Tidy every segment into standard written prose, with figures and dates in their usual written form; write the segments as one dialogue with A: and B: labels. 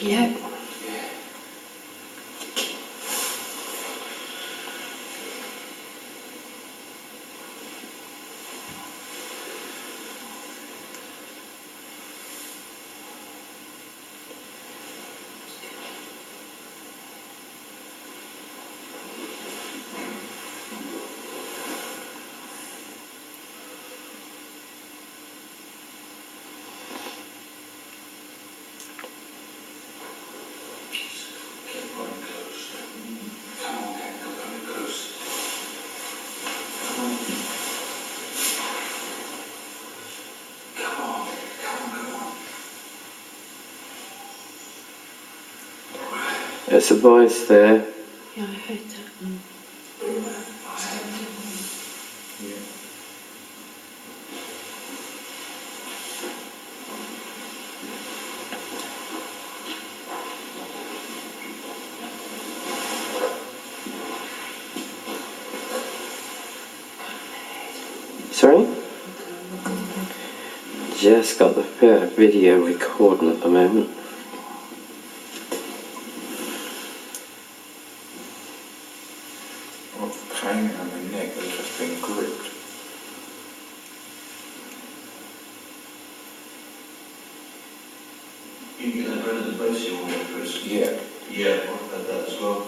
A: Yeah.
B: There's a voice there.
A: Yeah, I heard that.
B: Sorry? Just got the video recording at the moment.
C: Pain on the neck has just been gripped.
D: You get that rid of the base you want, Chris?
C: Yeah.
D: Yeah, I've had that as well.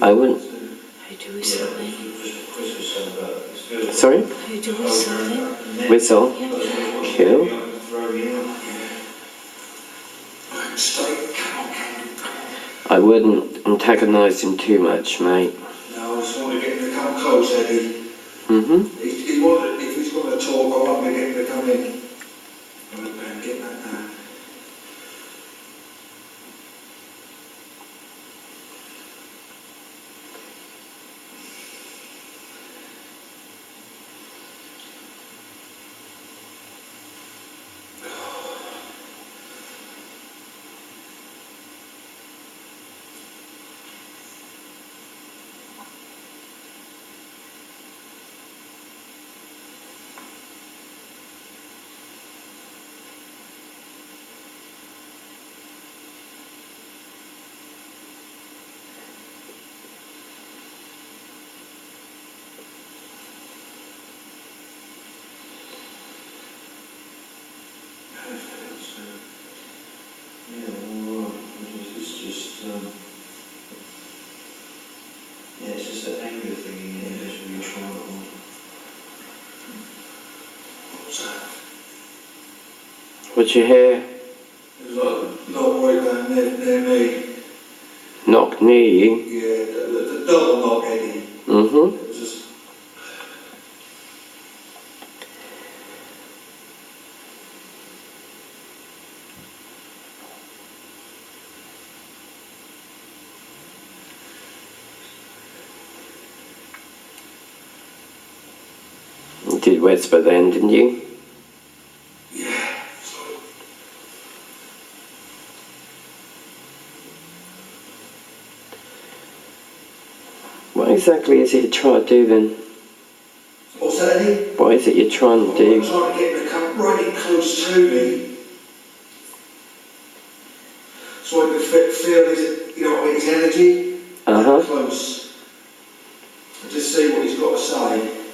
B: I wouldn't.
A: I do something.
D: Chris was saying about it. It's good.
B: Sorry?
A: I do something.
B: Whistle?
A: Yeah.
B: Cool.
D: Throw you in.
C: Stay. Come on.
B: I wouldn't antagonise him too much, mate.
C: No, I just want to get him to come close, Eddie.
B: Mm-hmm.
C: If he's going to talk, I want to get him to come in. I'm going to get that now.
D: Yeah, well, it's just, yeah, it's just that anger thing again, just really trying to.
C: What's that?
B: What'd you hear?
C: It was like not right down near me.
B: Knock knee?
C: Yeah, the double knock, Eddie.
B: Mm-hmm.
C: It was just.
B: You did whisper then, didn't you?
C: Yeah.
B: What exactly is it you're trying to do then?
C: What's that, Eddie?
B: What is it you're trying to
C: I'm
B: do?
C: trying to get him to come right in close to me. So I could feel his, his energy.
B: Uh-huh.
C: Close. And just see what he's got to say.